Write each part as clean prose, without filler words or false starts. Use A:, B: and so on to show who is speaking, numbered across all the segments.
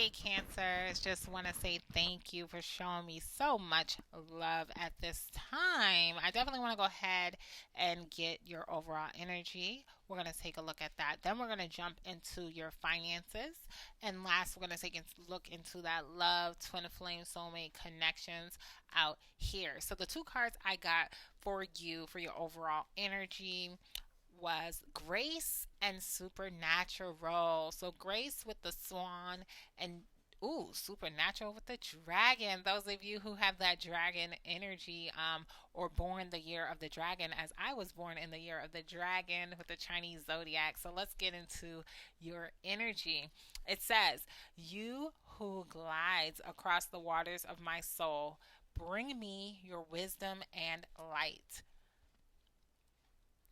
A: Hey, Cancers. Just want to say thank you for showing me so much love at this time. I definitely want to go ahead and get your overall energy. We're going to take a look at that. Then we're going to jump into your finances. And last, we're going to take a look into that love, twin flame, soulmate connections out here. So, the two cards I got for you for your overall energy was Grace and Supernatural. So Grace with the swan and Supernatural with the dragon. Those of you who have that dragon energy, or born the year of the dragon, as I was born in the year of the dragon with the Chinese zodiac. So let's get into your energy. It says, "You who glides across the waters of my soul, bring me your wisdom and light.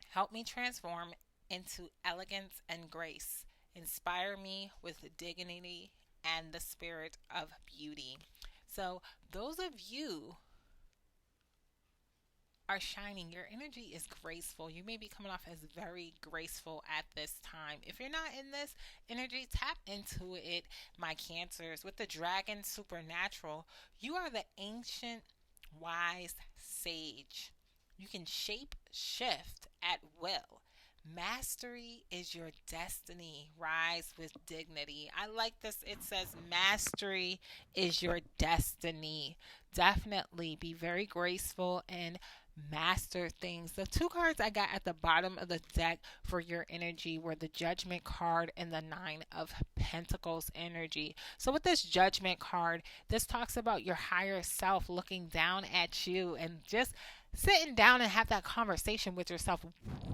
A: Help me transform into elegance and grace. Inspire me with dignity and the spirit of beauty." So, those of you are shining. Your energy is graceful. You may be coming off as very graceful at this time. If you're not in this energy, tap into it, my Cancers. With the dragon supernatural, you are the ancient wise sage. You can shape shift at will. Mastery is your destiny. Rise with dignity. I like this. It says mastery is your destiny. Definitely be very graceful and master things. The two cards I got at the bottom of the deck for your energy were the Judgment card and the Nine of Pentacles energy. So, with this Judgment card, this talks about your higher self looking down at you and just sitting down and have that conversation with yourself,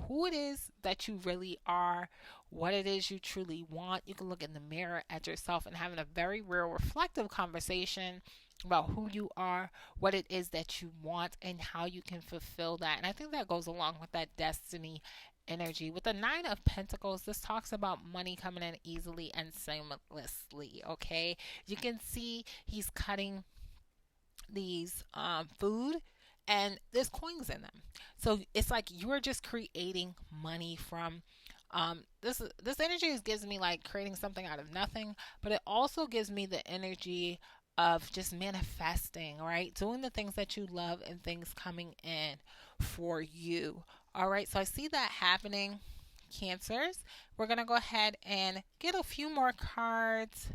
A: who it is that you really are, what it is you truly want. You can look in the mirror at yourself and having a very real reflective conversation about who you are, what it is that you want, and how you can fulfill that. And I think that goes along with that destiny energy. With the Nine of Pentacles, this talks about money coming in easily and seamlessly. Okay, you can see he's cutting these food, and there's coins in them. So it's like you're just creating money from this energy gives me like creating something out of nothing, but it also gives me the energy of just manifesting, right? Doing the things that you love and things coming in for you. All right, so I see that happening, Cancers. We're going to go ahead and get a few more cards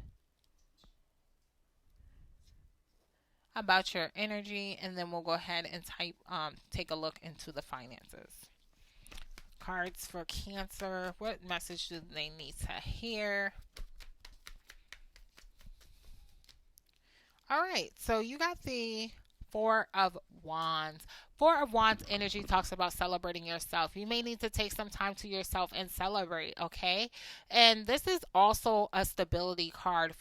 A: about your energy, and then we'll go ahead and take a look into the finances. Cards for Cancer. What message do they need to hear? All right, so you got the Four of Wands. Four of Wands energy talks about celebrating yourself. You may need to take some time to yourself and celebrate, okay? And this is also a stability card.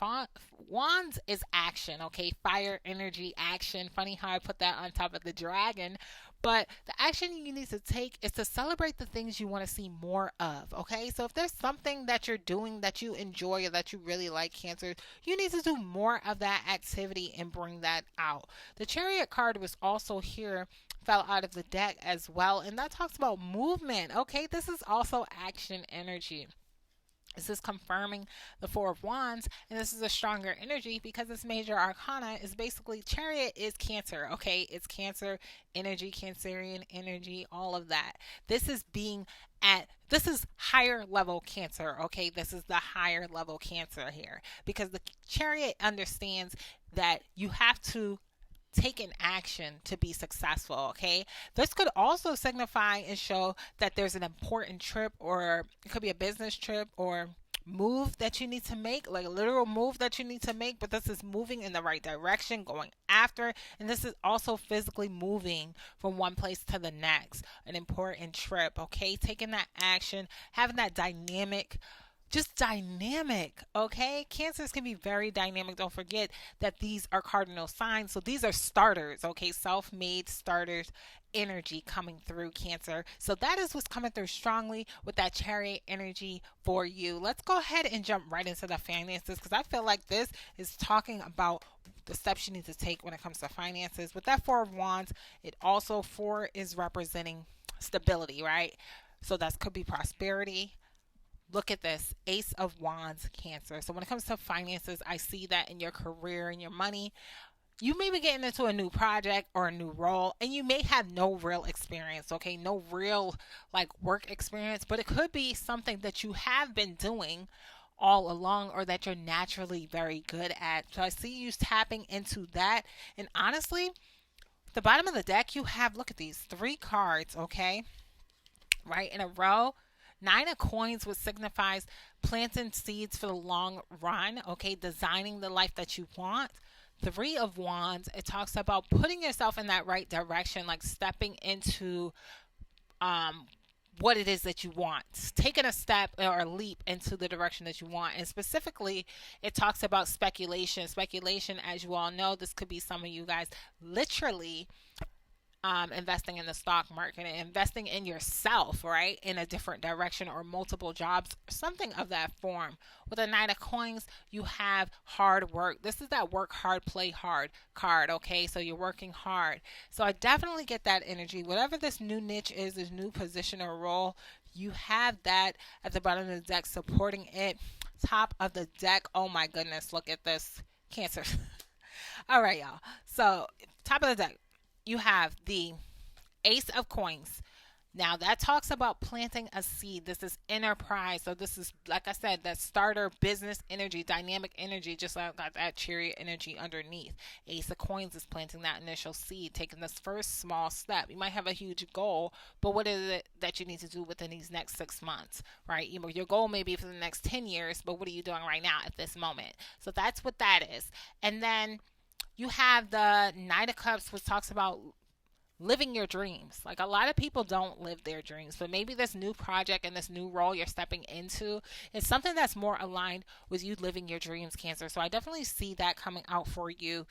A: Wands is action, okay? Fire energy, action. Funny how I put that on top of the dragon. But the action you need to take is to celebrate the things you want to see more of, okay? So if there's something that you're doing that you enjoy or that you really like, Cancer, you need to do more of that activity and bring that out. The Chariot card was also here, fell out of the deck as well, and that talks about movement, okay? This is also action energy. This is confirming the Four of Wands, and this is a stronger energy because this major arcana is basically Chariot is Cancer, okay? It's Cancer energy, Cancerian energy, all of that. This is higher level Cancer, okay? This is the higher level Cancer here because the Chariot understands that you have to take an action to be successful, okay? This could also signify and show that there's an important trip, or it could be a business trip or move that you need to make, like a literal move that you need to make, but this is moving in the right direction, going after, and this is also physically moving from one place to the next, an important trip, okay? Taking that action, having that dynamic, just dynamic, okay? Cancers can be very dynamic. Don't forget that these are cardinal signs. So these are starters, okay? Self-made starters energy coming through, Cancer. So that is what's coming through strongly with that Chariot energy for you. Let's go ahead and jump right into the finances because I feel like this is talking about the steps you need to take when it comes to finances. With that Four of Wands, it also, four is representing stability, right? So that could be prosperity, Look at this Ace of Wands, Cancer. So when it comes to finances, I see that in your career and your money. You may be getting into a new project or a new role, and you may have no real experience, okay? No real like work experience, but it could be something that you have been doing all along or that you're naturally very good at. So I see you tapping into that. And honestly, the bottom of the deck, you have, look at these three cards, okay? Right in a row. Nine of coins, which signifies planting seeds for the long run, okay? Designing the life that you want. Three of wands, it talks about putting yourself in that right direction, like stepping into um, what it is that you want, taking a step or a leap into the direction that you want. And specifically, it talks about speculation. Speculation, as you all know, this could be some of you guys literally investing in the stock market and investing in yourself, right, in a different direction or multiple jobs, something of that form. With a nine of coins, you have hard work. This is that work hard, play hard card, okay? So you're working hard. So I definitely get that energy. Whatever this new niche is, this new position or role, you have that at the bottom of the deck supporting it. Top of the deck, oh my goodness, look at this. Cancer. All right, y'all. So, top of the deck, you have the Ace of Coins. Now that talks about planting a seed. This is enterprise. So this is, like I said, that starter business energy, dynamic energy, just like that Chariot energy underneath. Ace of Coins is planting that initial seed, taking this first small step. You might have a huge goal, but what is it that you need to do within these next 6 months, right? You know, your goal may be for the next 10 years, but what are you doing right now at this moment? So that's what that is. And then you have the Knight of Cups, which talks about living your dreams. Like a lot of people don't live their dreams, but maybe this new project and this new role you're stepping into is something that's more aligned with you living your dreams, Cancer. So I definitely see that coming out for you.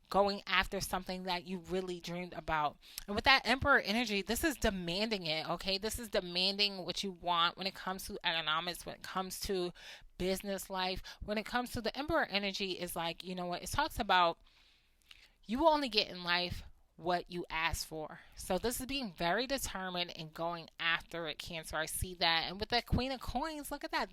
A: Going after something that you really dreamed about. And with that Emperor energy, this is demanding it, okay? This is demanding what you want when it comes to economics, when it comes to business life, when it comes to the Emperor energy is like, you know what? It talks about you will only get in life what you ask for. So this is being very determined and going after it, Cancer. I see that. And with that Queen of Coins, look at that.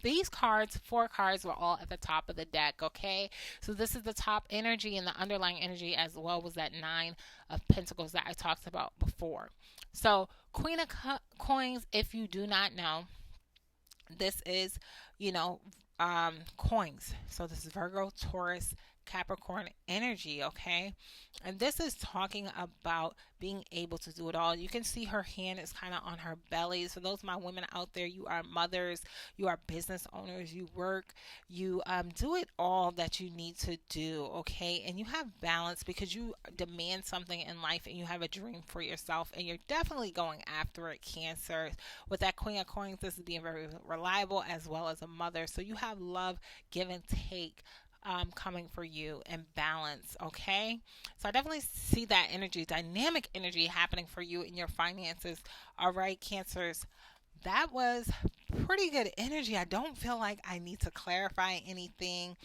A: These cards, four cards, were all at the top of the deck, okay? So this is the top energy, and the underlying energy as well was that Nine of Pentacles that I talked about before. So Queen of Coins, if you do not know, this is, you know, coins. So this is Virgo, Taurus, Capricorn energy, okay? And this is talking about being able to do it all. You can see her hand is kind of on her belly. So those of my women out there, you are mothers, you are business owners, you work, you do it all that you need to do, okay? And you have balance because you demand something in life and you have a dream for yourself and you're definitely going after it, Cancer. With that Queen of Coins, this is being very reliable as well as a mother. So you have love, give and take coming for you and balance, okay? So I definitely see that energy, dynamic energy happening for you in your finances. All right, Cancers, that was pretty good energy. I don't feel like I need to clarify anything.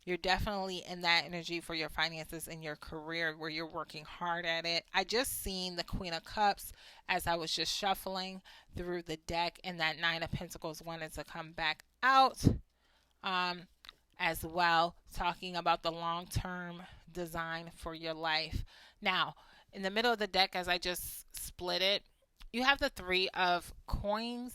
A: You're definitely in that energy for your finances and your career where you're working hard at it. I just seen the Queen of Cups as I was just shuffling through the deck, and that Nine of Pentacles wanted to come back out. Um, as well, talking about the long term design for your life. Now, in the middle of the deck, as I just split it, you have the Three of Coins,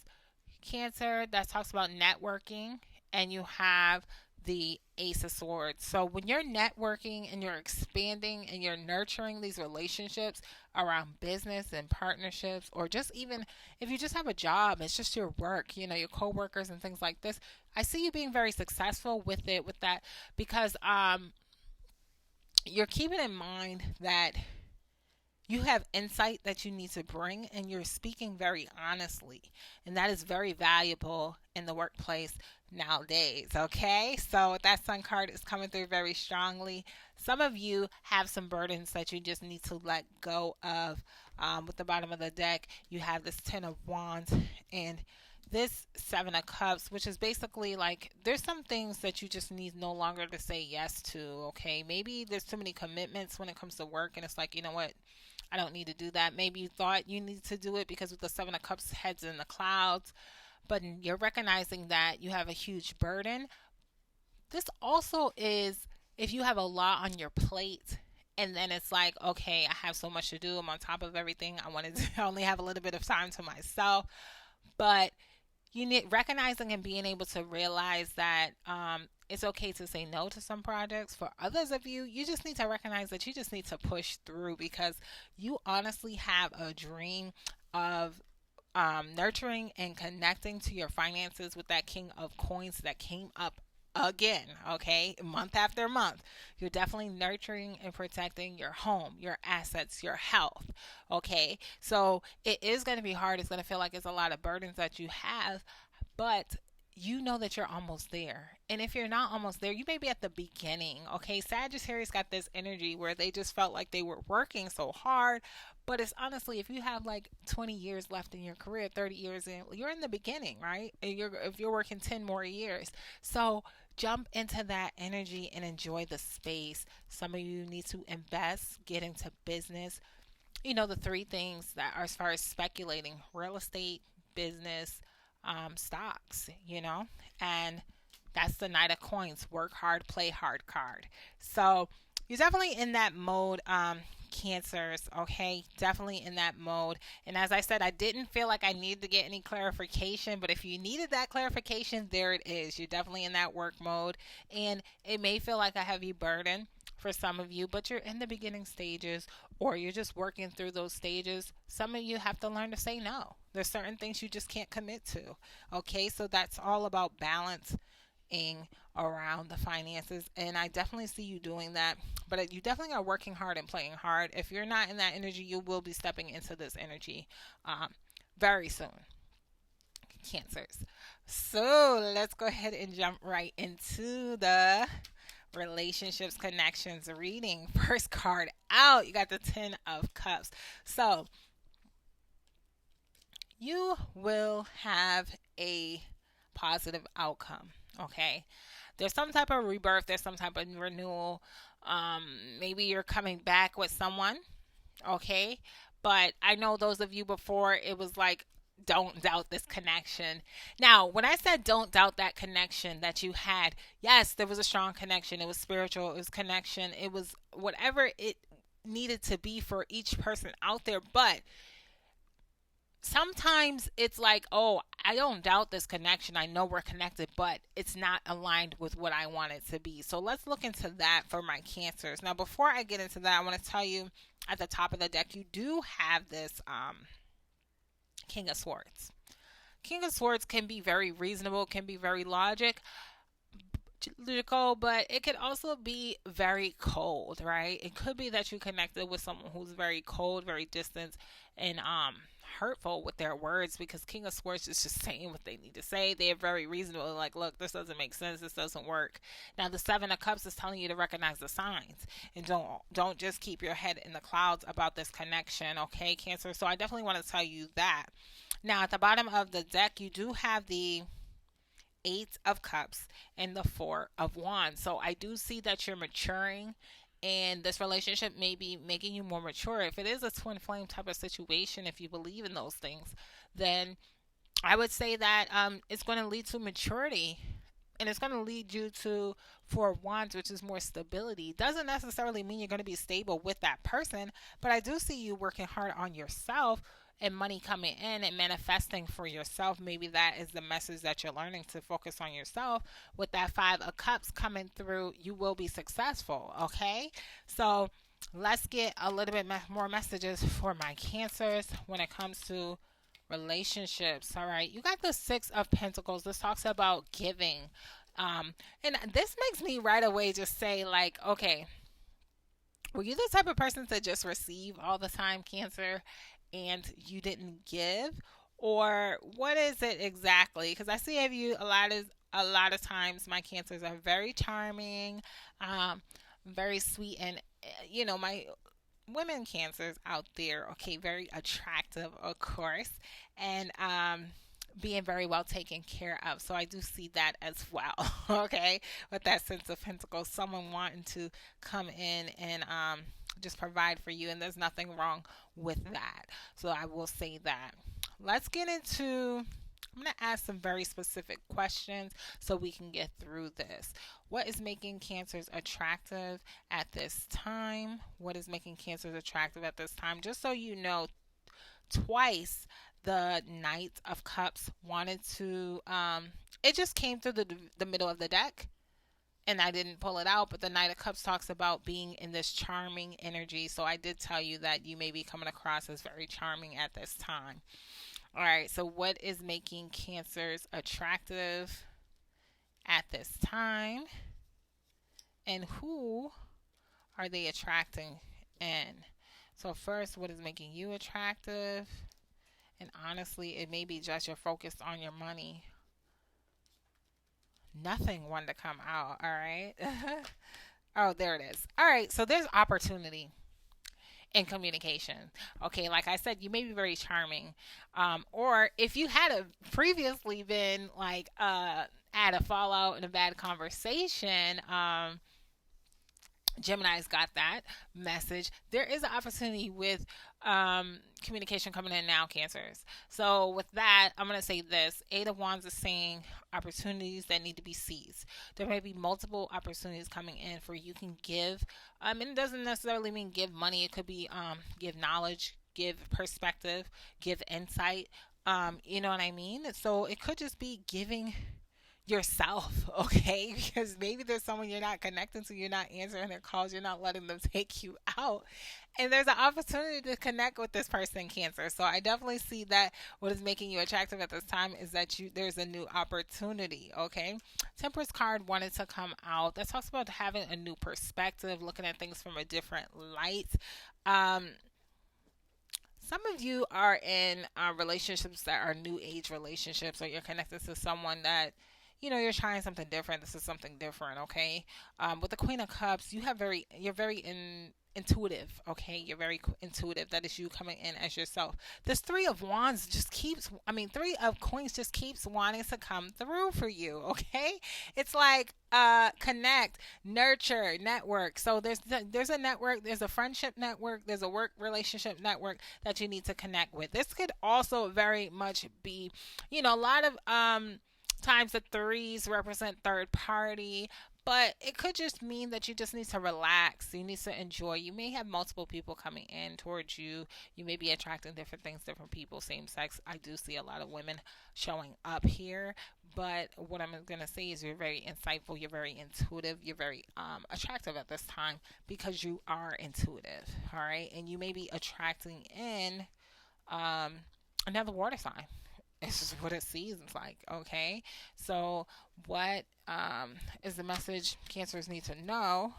A: Cancer, that talks about networking, and you have the Ace of Swords. So when you're networking and you're expanding and you're nurturing these relationships around business and partnerships, or just even if you just have a job, it's just your work, you know, your coworkers and things like this. I see you being very successful with it, with that, because you're keeping in mind that you have insight that you need to bring and you're speaking very honestly, and that is very valuable in the workplace nowadays, okay? So that Sun card is coming through very strongly. Some of you have some burdens that you just need to let go of. With the bottom of the deck, you have this Ten of Wands and this Seven of Cups, which is basically like there's some things that you just need no longer to say yes to, okay? Maybe there's too many commitments when it comes to work, and it's like, you know what? I don't need to do that. Maybe you thought you needed to do it because with the Seven of Cups, heads in the clouds. but you're recognizing that you have a huge burden. This also is if you have a lot on your plate and then it's like, okay, I have so much to do. I'm on top of everything. I wanted to only have a little bit of time to myself. But you need recognizing and being able to realize that it's okay to say no to some projects. For others of you, you just need to recognize that you just need to push through because you honestly have a dream of nurturing and connecting to your finances with that king of coins that came up again, okay, month after month. You're definitely nurturing and protecting your home, your assets, your health, okay? So it is going to be hard. It's going to feel like it's a lot of burdens that you have, but you know that you're almost there. And if you're not almost there, you may be at the beginning. Okay, Sagittarius got this energy where they just felt like they were working so hard. But it's honestly, if you have like 20 years left in your career, 30 years in, you're in the beginning, right? And if you're working 10 more years. So jump into that energy and enjoy the space. Some of you need to invest, get into business. You know, the three things that are as far as speculating: real estate, business, stocks, and that's the Knight of Coins. Work hard, play hard card. So you're definitely in that mode, Cancers, okay? Definitely in that mode. And as I said, I didn't feel like I needed to get any clarification, but if you needed that clarification, there it is. You're definitely in that work mode. And it may feel like a heavy burden for some of you, but you're in the beginning stages or you're just working through those stages. Some of you have to learn to say no. There's certain things you just can't commit to. Okay, so that's all about balance around the finances, and I definitely see you doing that, but you definitely are working hard and playing hard. If you're not in that energy, you will be stepping into this energy very soon, Cancers. So let's go ahead and jump right into the relationships connections reading. First card out, you got the 10 of Cups. So you will have a positive outcome, okay? There's some type of rebirth, there's some type of renewal. Maybe you're coming back with someone, okay? But I know those of you before, it was like, don't doubt this connection. Now, when I said don't doubt that connection that you had, yes, there was a strong connection. It was spiritual, it was connection, it was whatever it needed to be for each person out there. But sometimes it's like, oh, I don't doubt this connection. I know we're connected, but it's not aligned with what I want it to be. So let's look into that for my Cancers. Now, before I get into that, I want to tell you at the top of the deck, you do have this King of Swords. King of Swords can be very reasonable, can be very logical, but it could also be very cold, right? It could be that you connected with someone who's very cold, very distant, and hurtful with their words, because King of Swords is just saying what they need to say. They're very reasonable, like, look, this doesn't make sense, this doesn't work. Now the 7 of Cups is telling you to recognize the signs and don't just keep your head in the clouds about this connection, okay, Cancer? So I definitely want to tell you that. Now at the bottom of the deck, you do have the 8 of Cups and the 4 of Wands. So I do see that you're maturing, and this relationship may be making you more mature. If it is a twin flame type of situation, if you believe in those things, then I would say that it's going to lead to maturity, and it's going to lead you to 4 of Wands, which is more stability. Doesn't necessarily mean you're going to be stable with that person, but I do see you working hard on yourself and money coming in and manifesting for yourself. Maybe that is the message that you're learning, to focus on yourself. With that 5 of Cups coming through, you will be successful, okay? So let's get a little bit more messages for my Cancers when it comes to relationships. All right, you got the 6 of Pentacles. This talks about giving, and this makes me right away just say, like, okay, were you the type of person to just receive all the time, Cancer, and you didn't give? Or what is it exactly? Because I see of you a lot of times my Cancers are very charming, very sweet, and my women Cancers out there, okay, very attractive, of course, and being very well taken care of. So I do see that as well, okay, with that sense of Pentacles, someone wanting to come in and just provide for you, and there's nothing wrong with that. So I will say that. Let's get into I'm going to ask some very specific questions so we can get through this. What is making cancers attractive at this time? What is making cancers attractive at this time? Just so you know, twice the Knight of Cups wanted to, it just came through the middle of the deck, and I didn't pull it out, but the Knight of Cups talks about being in this charming energy. So I did tell you that you may be coming across as very charming at this time. All right, so what is making cancers attractive at this time? And who are they attracting in? So, first, what is making you attractive? And honestly, it may be just you're focused on your money. Nothing wanted to come out, all right? Oh, there it is. All right, so there's opportunity in communication. Okay, like I said, you may be very charming. Or if you had previously been like at a fallout in a bad conversation, Gemini's got that message. There is an opportunity with communication coming in now, Cancers. So with that, I'm going to say this. Eight of Wands is saying opportunities that need to be seized. There may be multiple opportunities coming in for you can give. And it doesn't necessarily mean give money. It could be give knowledge, give perspective, give insight. You know what I mean? So it could just be giving yourself, okay? Because maybe there's someone you're not connecting to, you're not answering their calls, you're not letting them take you out. And there's an opportunity to connect with this person, Cancer. So I definitely see that what is making you attractive at this time is that there's a new opportunity, okay? Temperance card wanted to come out. That talks about having a new perspective, looking at things from a different light. Some of you are in relationships that are new age relationships, or you're connected to someone that you're trying something different. This is something different, okay? With the Queen of Cups, you're very intuitive, okay? You're very intuitive. That is you coming in as yourself. This Three of Coins just keeps wanting to come through for you, okay? It's like connect, nurture, network. So there's a network, there's a friendship network, there's a work relationship network that you need to connect with. This could also very much be, a lot of times the threes represent third party, but it could just mean that you just need to relax. You need to enjoy. You may have multiple people coming in towards you. You may be attracting different things, different people, same sex. I do see a lot of women showing up here, but what I'm going to say is you're very insightful, you're very intuitive, you're very attractive at this time because you are intuitive, all right? And you may be attracting in another water sign. It's just what it seems like, okay? So what is the message Cancers need to know?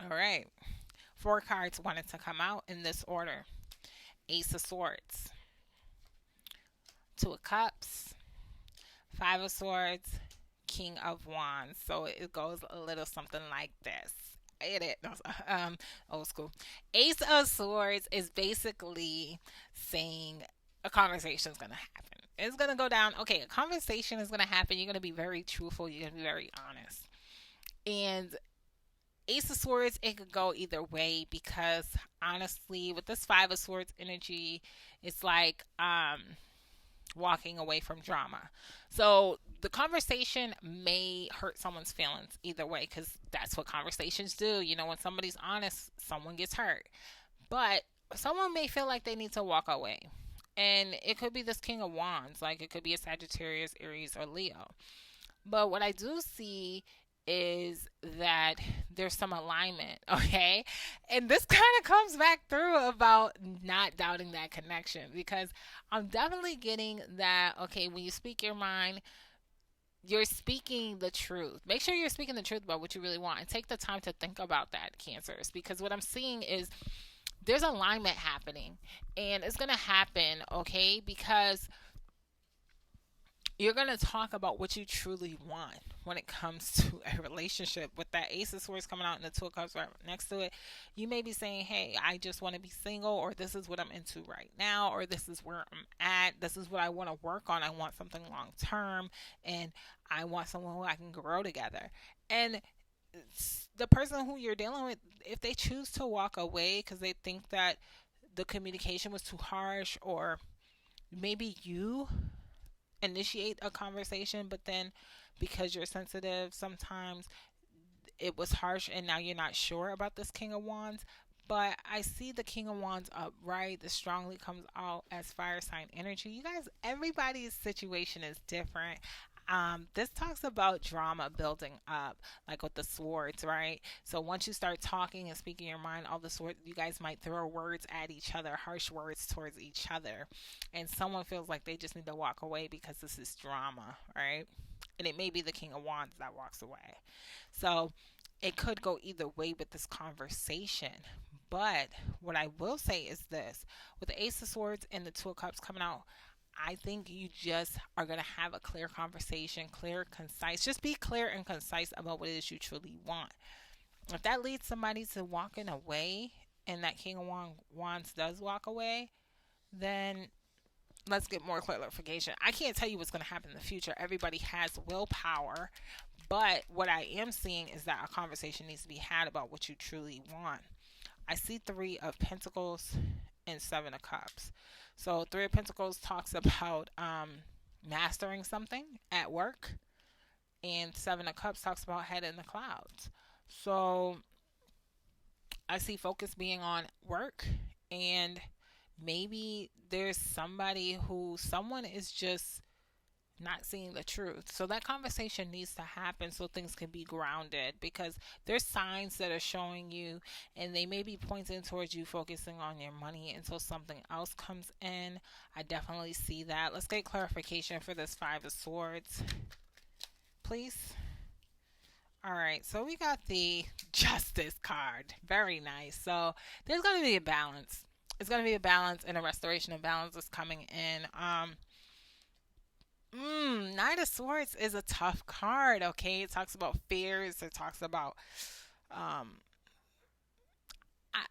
A: All right. 4 cards wanted to come out in this order. Ace of Swords, 2 of Cups, 5 of Swords, King of Wands. So it goes a little something like this. Old school. Ace of Swords is basically saying a conversation is going to happen. It's going to go down. Okay, a conversation is going to happen. You're going to be very truthful. You're going to be very honest. And Ace of Swords, it could go either way because honestly, with this 5 of Swords energy, it's like walking away from drama. So the conversation may hurt someone's feelings either way because that's what conversations do. When somebody's honest, someone gets hurt. But someone may feel like they need to walk away. And it could be this King of Wands. Like it could be a Sagittarius, Aries, or Leo. But what I do see is that there's some alignment, okay? And this kind of comes back through about not doubting that connection because I'm definitely getting that, okay, when you speak your mind, you're speaking the truth. Make sure you're speaking the truth about what you really want and take the time to think about that, Cancers, because what I'm seeing is there's alignment happening and it's going to happen, okay? Because you're going to talk about what you truly want when it comes to a relationship. With that Ace of Swords coming out and the 2 of Cups right next to it, you may be saying, hey, I just want to be single, or this is what I'm into right now, or this is where I'm at. This is what I want to work on. I want something long term, and I want someone who I can grow together. And the person who you're dealing with, if they choose to walk away because they think that the communication was too harsh or maybe you initiate a conversation, but then because you're sensitive, sometimes it was harsh and now you're not sure about this King of Wands. But I see the King of Wands upright. The strongly comes out as fire sign energy. You guys, everybody's situation is different. This talks about drama building up, like with the swords, right? So once you start talking and speaking your mind, all the swords, you guys might throw words at each other, harsh words towards each other, and someone feels like they just need to walk away because this is drama, right? And it may be the King of Wands that walks away. So it could go either way with this conversation. But what I will say is this, with the Ace of Swords and the Two of Cups coming out, I think you just are going to have a clear conversation, clear, concise. Just be clear and concise about what it is you truly want. If that leads somebody to walking away and that King of Wands does walk away, then let's get more clarification. I can't tell you what's going to happen in the future. Everybody has willpower. But what I am seeing is that a conversation needs to be had about what you truly want. I see Three of Pentacles and Seven of Cups. So Three of Pentacles talks about mastering something at work, and Seven of Cups talks about head in the clouds. So I see focus being on work, and maybe there's someone is just not seeing the truth. So that conversation needs to happen so things can be grounded, because there's signs that are showing you and they may be pointing towards you focusing on your money until something else comes in. I definitely see that. Let's get clarification for this Five of Swords, please. All right, so we got the Justice card. Very nice. So there's going to be a balance. It's going to be a balance, and a restoration of balance is coming in. Knight of Swords is a tough card, okay? It talks about fears. It talks about um,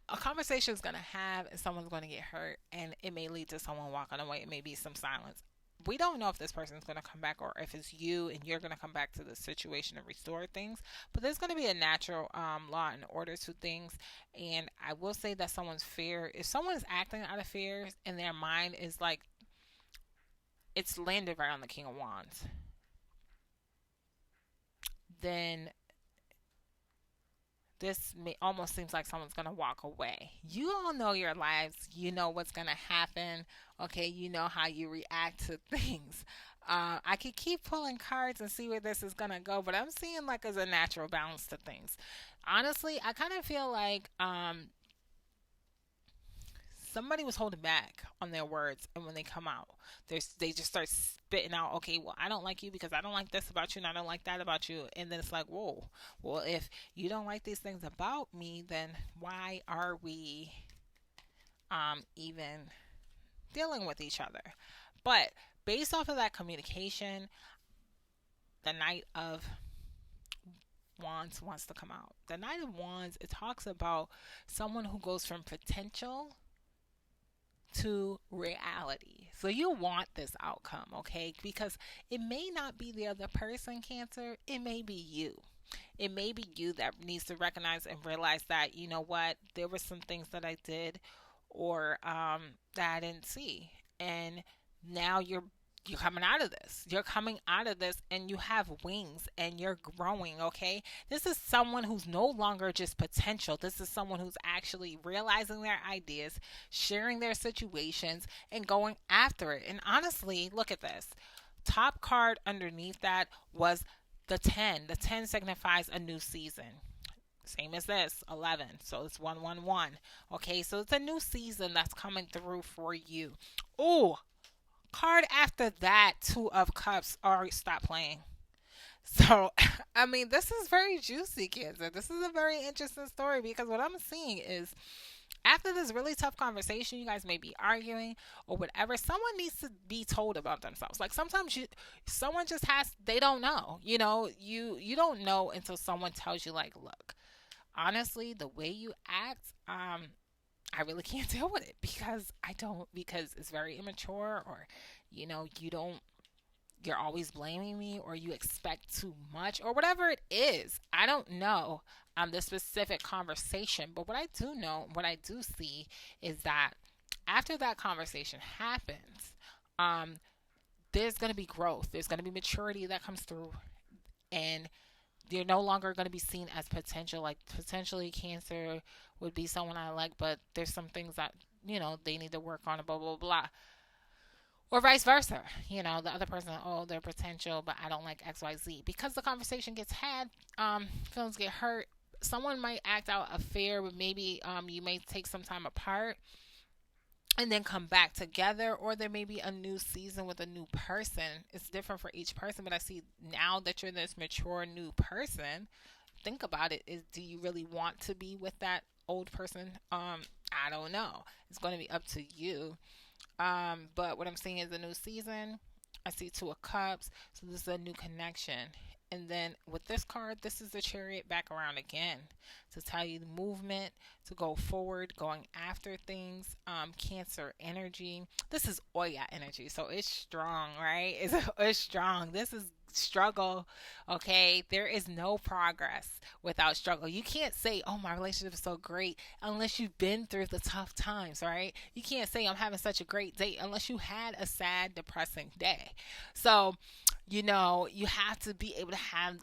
A: a conversation is going to have, and someone's going to get hurt, and it may lead to someone walking away. It may be some silence. We don't know if this person's going to come back or if it's you and you're going to come back to the situation and restore things. But there's going to be a natural law and order to things. And I will say that someone's fear, if someone is acting out of fear and their mind is like, it's landed right on the King of Wands, then almost seems like someone's going to walk away. You all know your lives. You know what's going to happen. Okay, you know how you react to things. I could keep pulling cards and see where this is going to go, but I'm seeing like as a natural balance to things. Honestly, I kind of feel like somebody was holding back on their words, and when they come out, they just start spitting out, okay, well, I don't like you because I don't like this about you and I don't like that about you. And then it's like, whoa, well, if you don't like these things about me, then why are we even dealing with each other? But based off of that communication, the Knight of Wands wants to come out. The Knight of Wands, it talks about someone who goes from potential to reality. So you want this outcome, okay? Because it may not be the other person, Cancer. It may be you. It may be you that needs to recognize and realize that, you know what, there were some things that I did or that I didn't see. And now you're coming out of this. You're coming out of this and you have wings and you're growing, okay? This is someone who's no longer just potential. This is someone who's actually realizing their ideas, sharing their situations, and going after it. And honestly, look at this. Top card underneath that was the 10. The 10 signifies a new season. Same as this, 11. So it's 111. Okay, so it's a new season that's coming through for you. Oh, card after that, Two of Cups. All right, stop playing. So, I mean, this is very juicy, Cancer. This is a very interesting story, because what I'm seeing is after this really tough conversation, you guys may be arguing or whatever, someone needs to be told about themselves. Like sometimes someone just they don't know. You don't know until someone tells you, like, look, honestly, the way you act, I really can't deal with it because it's very immature, or you don't, you're always blaming me, or you expect too much, or whatever it is. I don't know the specific conversation, but what I do know, what I do see is that after that conversation happens, um, there's going to be growth. There's going to be maturity that comes through, and you're no longer going to be seen as potential. Like potentially, Cancer would be someone I like, but there's some things that they need to work on, blah blah blah, or vice versa. The other person, oh, they're potential, but I don't like X Y Z because the conversation gets had. Feelings get hurt. Someone might act out a fear, but maybe you may take some time apart and then come back together, or there may be a new season with a new person. It's different for each person, but I see now that you're this mature new person, think about it, is do you really want to be with that old person? I don't know. It's going to be up to you. But what I'm seeing is a new season. I see Two of Cups, so this is a new connection. And then with this card, this is the Chariot back around again to tell you the movement, to go forward, going after things. Cancer energy. This is Oya energy, so it's strong, right? It's strong. This is struggle. Okay, there is no progress without struggle. You can't say, oh, my relationship is so great, unless you've been through the tough times, right? You can't say I'm having such a great day unless you had a sad, depressing day. So you have to be able to have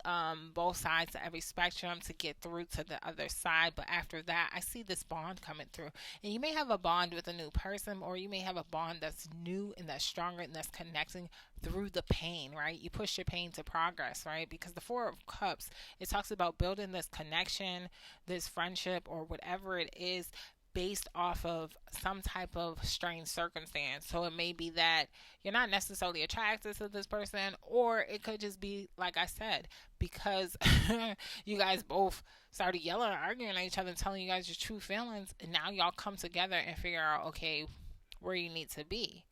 A: both sides of every spectrum to get through to the other side. But after that, I see this bond coming through. And you may have a bond with a new person, or you may have a bond that's new and that's stronger and that's connecting through the pain, right? You push your pain to progress, right? Because the Four of Cups, it talks about building this connection, this friendship, or whatever it is, based off of some type of strange circumstance. So it may be that you're not necessarily attracted to this person, or it could just be, like I said, because you guys both started yelling and arguing at each other and telling you guys your true feelings, and now y'all come together and figure out, okay, where you need to be.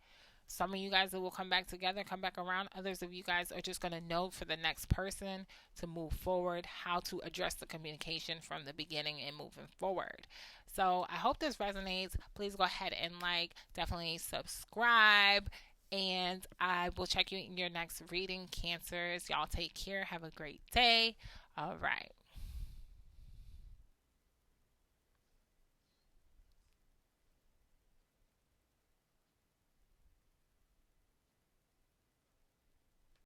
A: Some of you guys will come back together, come back around. Others of you guys are just going to know for the next person to move forward how to address the communication from the beginning and moving forward. So I hope this resonates. Please go ahead and definitely subscribe. And I will check you in your next reading, Cancers. Y'all take care. Have a great day. All right.